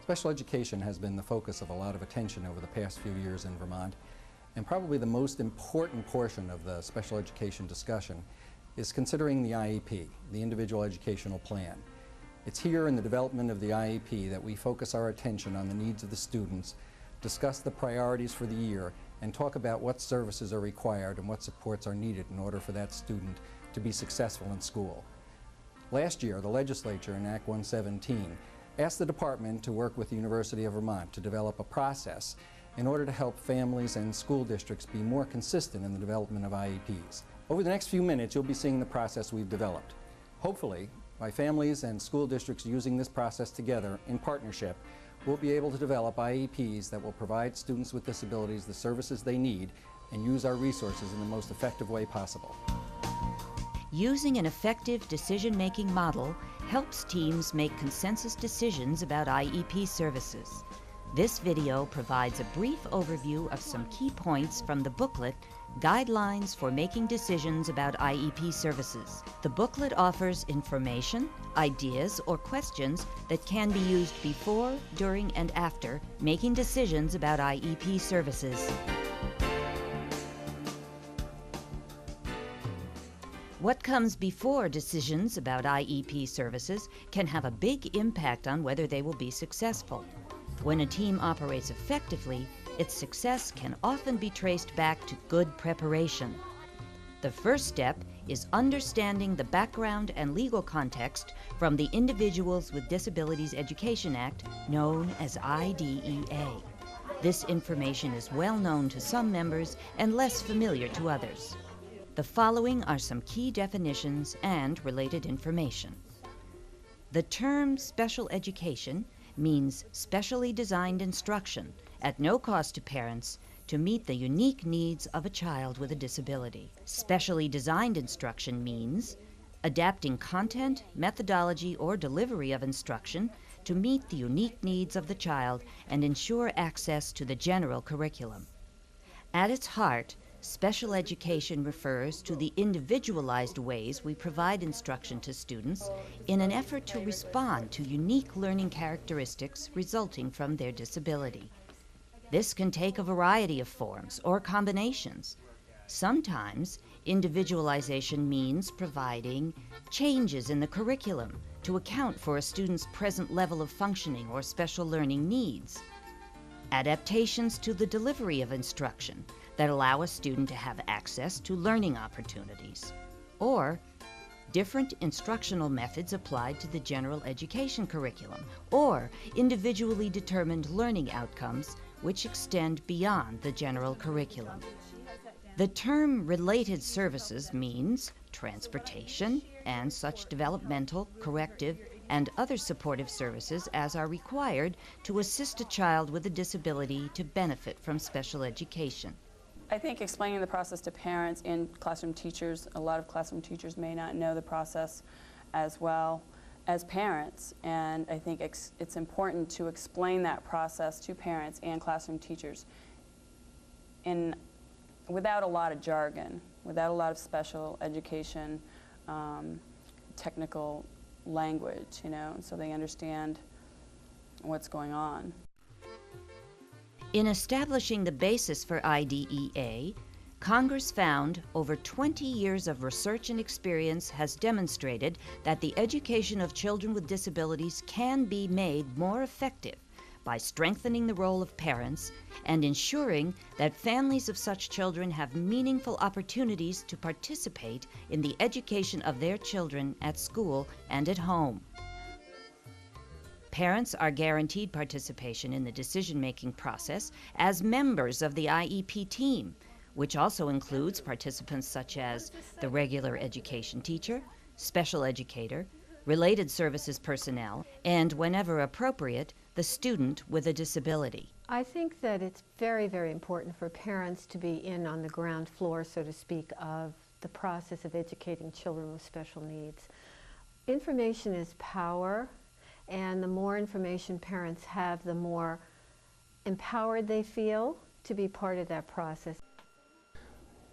Special education has been the focus of a lot of attention over the past few years in Vermont, and probably the most important portion of the special education discussion is considering the IEP, the Individual Educational Plan. It's here in the development of the IEP that we focus our attention on the needs of the students, discuss the priorities for the year, and talk about what services are required and what supports are needed in order for that student to be successful in school. Last year, the legislature in Act 117 asked the department to work with the University of Vermont to develop a process in order to help families and school districts be more consistent in the development of IEPs. Over the next few minutes, you'll be seeing the process we've developed. Hopefully, by families and school districts using this process together in partnership, we'll be able to develop IEPs that will provide students with disabilities the services they need and use our resources in the most effective way possible. Using an effective decision-making model helps teams make consensus decisions about IEP services. This video provides a brief overview of some key points from the booklet, Guidelines for Making Decisions About IEP Services. The booklet offers information, ideas, or questions that can be used before, during, and after making decisions about IEP services. What comes before decisions about IEP services can have a big impact on whether they will be successful. When a team operates effectively, its success can often be traced back to good preparation. The first step is understanding the background and legal context from the Individuals with Disabilities Education Act, known as IDEA. This information is well known to some members and less familiar to others. The following are some key definitions and related information. The term special education means specially designed instruction at no cost to parents to meet the unique needs of a child with a disability. Specially designed instruction means adapting content, methodology, or delivery of instruction to meet the unique needs of the child and ensure access to the general curriculum. At its heart, special education refers to the individualized ways we provide instruction to students in an effort to respond to unique learning characteristics resulting from their disability. This can take a variety of forms or combinations. Sometimes, individualization means providing changes in the curriculum to account for a student's present level of functioning or special learning needs. Adaptations to the delivery of instruction that allow a student to have access to learning opportunities, or different instructional methods applied to the general education curriculum, or individually determined learning outcomes which extend beyond the general curriculum. The term related services means transportation and such developmental, corrective, and other supportive services as are required to assist a child with a disability to benefit from special education. I think explaining the process to parents and classroom teachers, a lot of classroom teachers may not know the process as well as parents, and I think it's important to explain that process to parents and classroom teachers without a lot of jargon, without a lot of special education technical language, so they understand what's going on. In establishing the basis for IDEA, Congress found over 20 years of research and experience has demonstrated that the education of children with disabilities can be made more effective by strengthening the role of parents and ensuring that families of such children have meaningful opportunities to participate in the education of their children at school and at home. Parents are guaranteed participation in the decision-making process as members of the IEP team, which also includes participants such as the regular education teacher, special educator, related services personnel, and, whenever appropriate, the student with a disability. I think that it's very, very important for parents to be in on the ground floor, so to speak, of the process of educating children with special needs. Information is power, and the more information parents have, the more empowered they feel to be part of that process.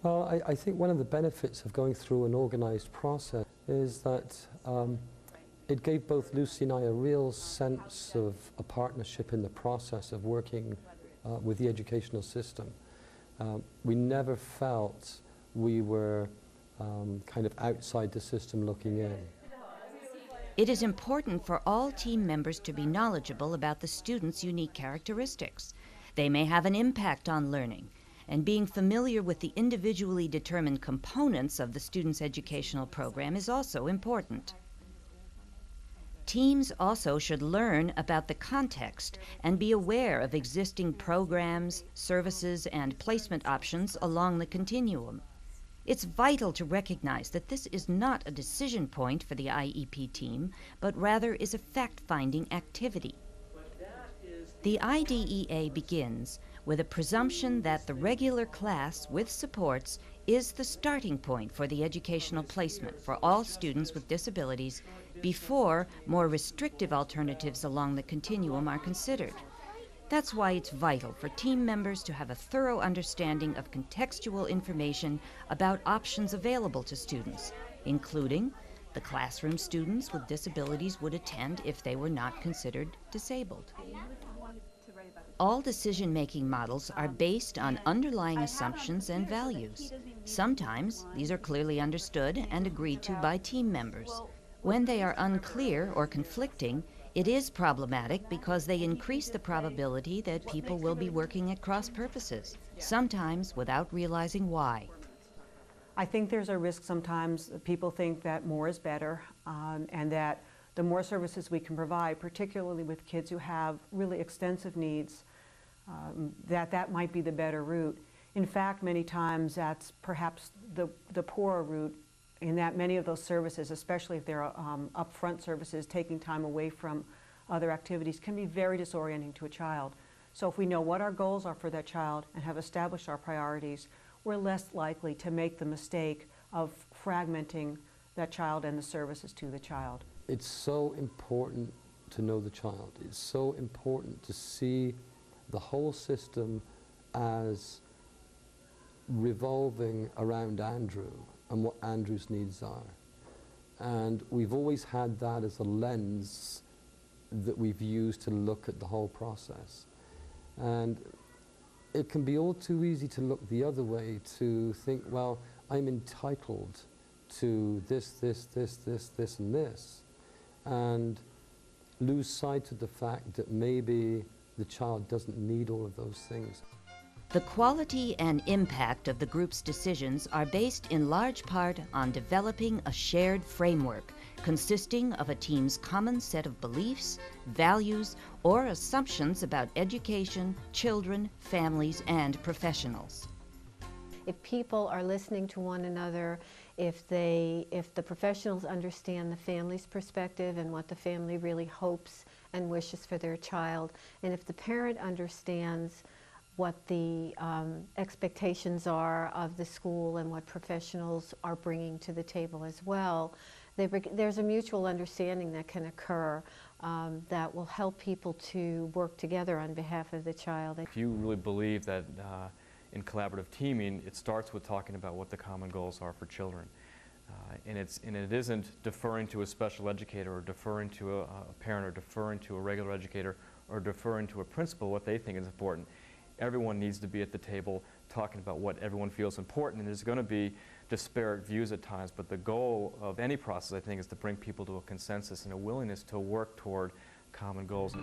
Well, I think one of the benefits of going through an organized process is that it gave both Lucy and I a real sense of a partnership in the process of working with the educational system. We never felt we were kind of outside the system looking in. It is important for all team members to be knowledgeable about the students' unique characteristics. They may have an impact on learning, and being familiar with the individually determined components of the student's educational program is also important. Teams also should learn about the context and be aware of existing programs, services, and placement options along the continuum. It's vital to recognize that this is not a decision point for the IEP team, but rather is a fact-finding activity. The IDEA begins with a presumption that the regular class with supports is the starting point for the educational placement for all students with disabilities before more restrictive alternatives along the continuum are considered. That's why it's vital for team members to have a thorough understanding of contextual information about options available to students, including the classroom students with disabilities would attend if they were not considered disabled. All decision-making models are based on underlying assumptions and values. Sometimes these are clearly understood and agreed to by team members. When they are unclear or conflicting, it is problematic because they increase the probability that people will be working at cross purposes, sometimes without realizing why. I think there's a risk sometimes that people think that more is better, and that the more services we can provide, particularly with kids who have really extensive needs, that might be the better route. In fact, many times that's perhaps the poorer route, in that many of those services, especially if they're upfront services, taking time away from other activities, can be very disorienting to a child. So if we know what our goals are for that child and have established our priorities, we're less likely to make the mistake of fragmenting that child and the services to the child. It's so important to know the child. It's so important to see the whole system as revolving around Andrew and what Andrew's needs are. And we've always had that as a lens that we've used to look at the whole process. And it can be all too easy to look the other way, to think, well, I'm entitled to this, and this, and lose sight of the fact that maybe the child doesn't need all of those things. The quality and impact of the group's decisions are based in large part on developing a shared framework consisting of a team's common set of beliefs, values, or assumptions about education, children, families, and professionals. If people are listening to one another, if the professionals understand the family's perspective and what the family really hopes and wishes for their child, and if the parent understands what the expectations are of the school and what professionals are bringing to the table as well, there's a mutual understanding that can occur that will help people to work together on behalf of the child. If you really believe that in collaborative teaming, it starts with talking about what the common goals are for children. And it isn't deferring to a special educator or deferring to a parent or deferring to a regular educator or deferring to a principal what they think is important. Everyone needs to be at the table talking about what everyone feels important, and there's going to be disparate views at times, but the goal of any process, I think, is to bring people to a consensus and a willingness to work toward common goals.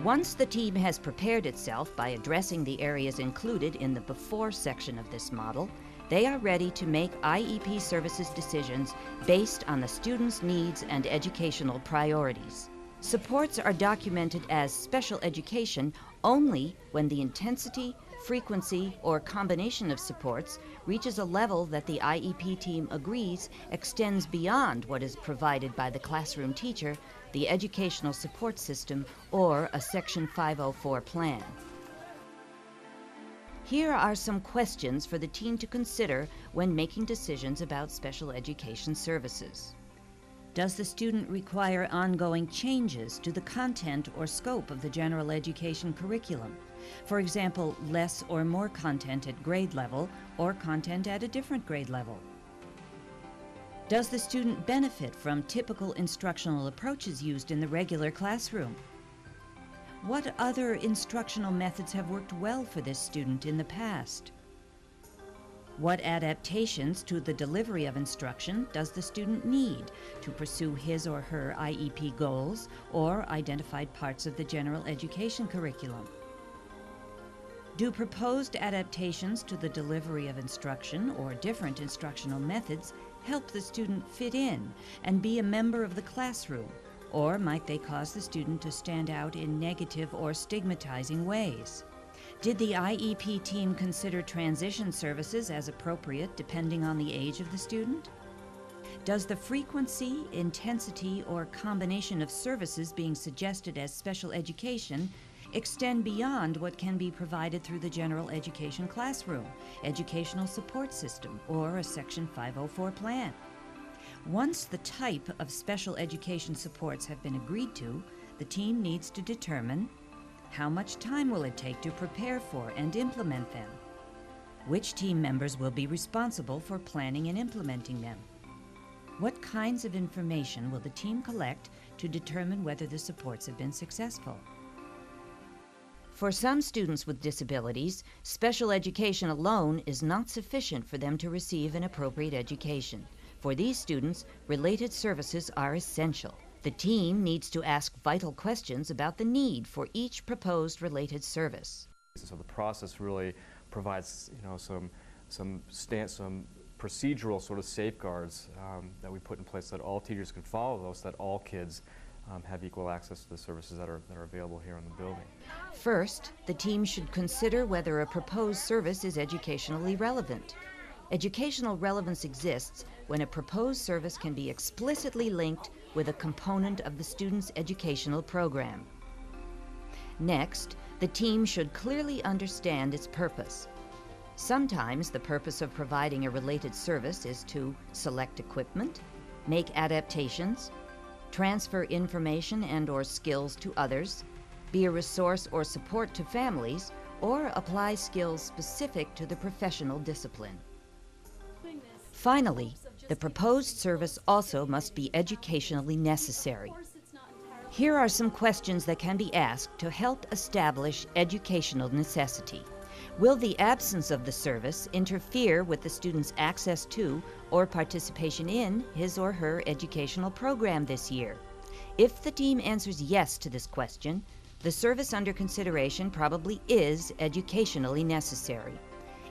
Once the team has prepared itself by addressing the areas included in the before section of this model, they are ready to make IEP services decisions based on the student's needs and educational priorities. Supports are documented as special education only when the intensity, frequency, or combination of supports reaches a level that the IEP team agrees extends beyond what is provided by the classroom teacher, the educational support system, or a Section 504 plan. Here are some questions for the team to consider when making decisions about special education services. Does the student require ongoing changes to the content or scope of the general education curriculum? For example, less or more content at grade level or content at a different grade level? Does the student benefit from typical instructional approaches used in the regular classroom? What other instructional methods have worked well for this student in the past? What adaptations to the delivery of instruction does the student need to pursue his or her IEP goals or identified parts of the general education curriculum? Do proposed adaptations to the delivery of instruction or different instructional methods help the student fit in and be a member of the classroom, or might they cause the student to stand out in negative or stigmatizing ways? Did the IEP team consider transition services as appropriate depending on the age of the student? Does the frequency, intensity, or combination of services being suggested as special education extend beyond what can be provided through the general education classroom, educational support system, or a Section 504 plan? Once the type of special education supports have been agreed to, the team needs to determine how much time will it take to prepare for and implement them? Which team members will be responsible for planning and implementing them? What kinds of information will the team collect to determine whether the supports have been successful? For some students with disabilities, special education alone is not sufficient for them to receive an appropriate education. For these students, related services are essential. The team needs to ask vital questions about the need for each proposed related service. So the process really provides, some procedural sort of safeguards that we put in place so that all teachers can follow those, so that all kids have equal access to the services that are available here in the building. First, the team should consider whether a proposed service is educationally relevant. Educational relevance exists when a proposed service can be explicitly linked with a component of the student's educational program. Next, the team should clearly understand its purpose. Sometimes the purpose of providing a related service is to select equipment, make adaptations, transfer information and/or skills to others, be a resource or support to families, or apply skills specific to the professional discipline. Finally, the proposed service also must be educationally necessary. Here are some questions that can be asked to help establish educational necessity. Will the absence of the service interfere with the student's access to or participation in his or her educational program this year? If the team answers yes to this question, the service under consideration probably is educationally necessary.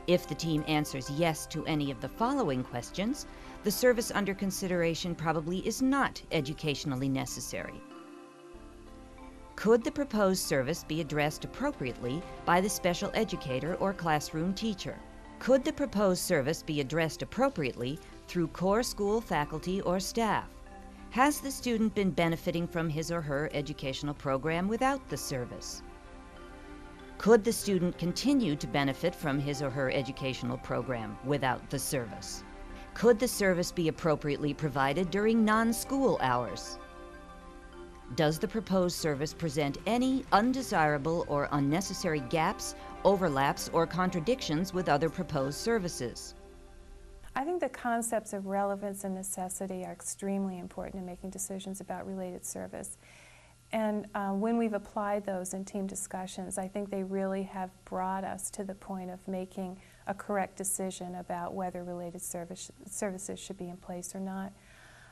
If the team answers yes to any of the following questions, the service under consideration probably is not educationally necessary. Could the proposed service be addressed appropriately by the special educator or classroom teacher? Could the proposed service be addressed appropriately through core school faculty or staff? Has the student been benefiting from his or her educational program without the service? Could the student continue to benefit from his or her educational program without the service? Could the service be appropriately provided during non-school hours? Does the proposed service present any undesirable or unnecessary gaps, overlaps, or contradictions with other proposed services? I think the concepts of relevance and necessity are extremely important in making decisions about related service. And when we've applied those in team discussions, I think they really have brought us to the point of making a correct decision about whether related services should be in place or not.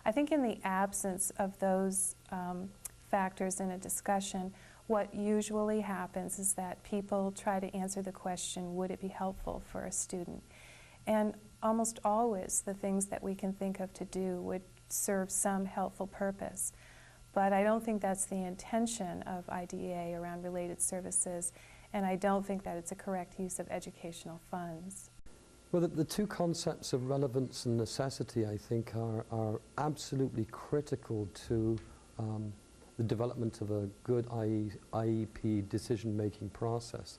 I think in the absence of those factors in a discussion, what usually happens is that people try to answer the question, would it be helpful for a student? And almost always the things that we can think of to do would serve some helpful purpose. But I don't think that's the intention of IDEA around related services, and I don't think that it's a correct use of educational funds. Well, the two concepts of relevance and necessity, I think, are absolutely critical to the development of a good IEP decision-making process.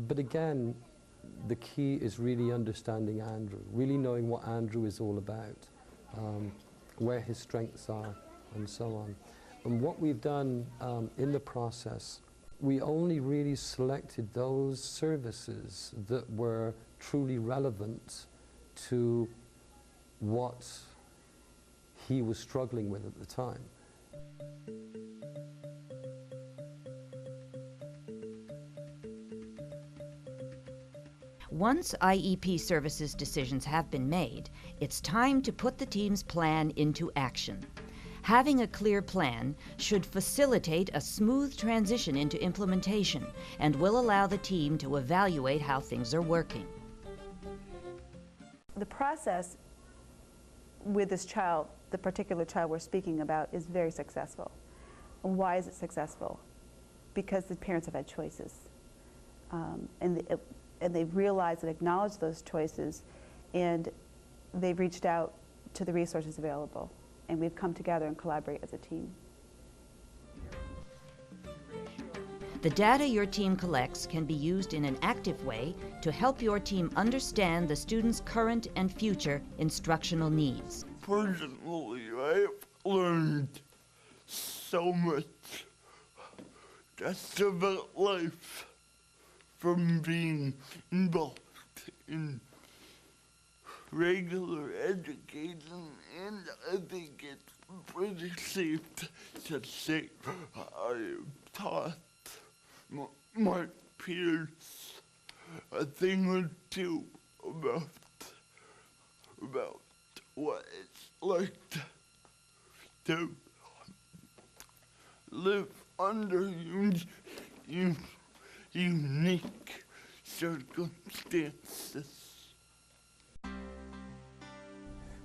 But again, the key is really understanding Andrew, really knowing what Andrew is all about. where his strengths are, and so on. And what we've done in the process, we only really selected those services that were truly relevant to what he was struggling with at the time. Once IEP services decisions have been made, it's time to put the team's plan into action. Having a clear plan should facilitate a smooth transition into implementation and will allow the team to evaluate how things are working. The process with this child, the particular child we're speaking about, is very successful. And why is it successful? Because the parents have had choices. And they've realized and acknowledged those choices, and they've reached out to the resources available. And we've come together and collaborate as a team. The data your team collects can be used in an active way to help your team understand the students' current and future instructional needs. Personally, I've learned so much just about life from being involved in regular education, and I think it's pretty safe to say I have taught my peers a thing or two about what it's like to live under unique circumstances.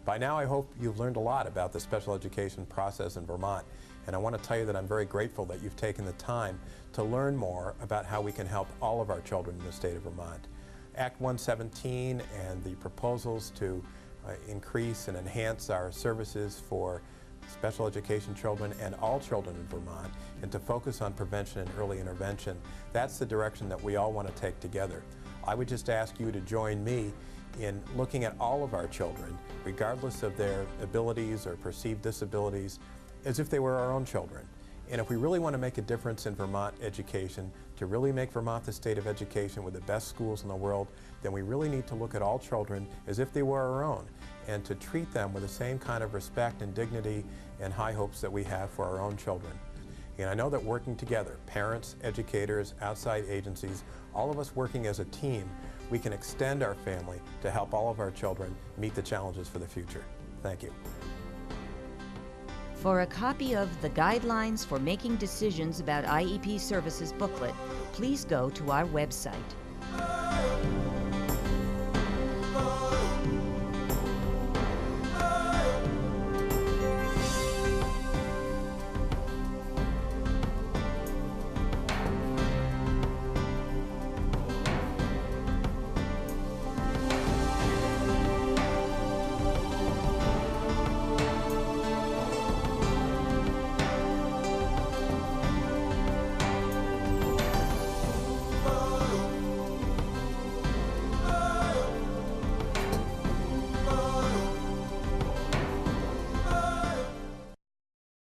By now, I hope you've learned a lot about the special education process in Vermont, and I want to tell you that I'm very grateful that you've taken the time to learn more about how we can help all of our children in the state of Vermont. Act 117 and the proposals to increase and enhance our services for special education children and all children in Vermont, and to focus on prevention and early intervention, that's the direction that we all want to take together. I would just ask you to join me in looking at all of our children, regardless of their abilities or perceived disabilities, as if they were our own children. And if we really want to make a difference in Vermont education, to really make Vermont the state of education with the best schools in the world, then we really need to look at all children as if they were our own, and to treat them with the same kind of respect and dignity and high hopes that we have for our own children. And I know that working together, parents, educators, outside agencies, all of us working as a team, we can extend our family to help all of our children meet the challenges for the future. Thank you. For a copy of the Guidelines for Making Decisions about IEP Services booklet, please go to our website.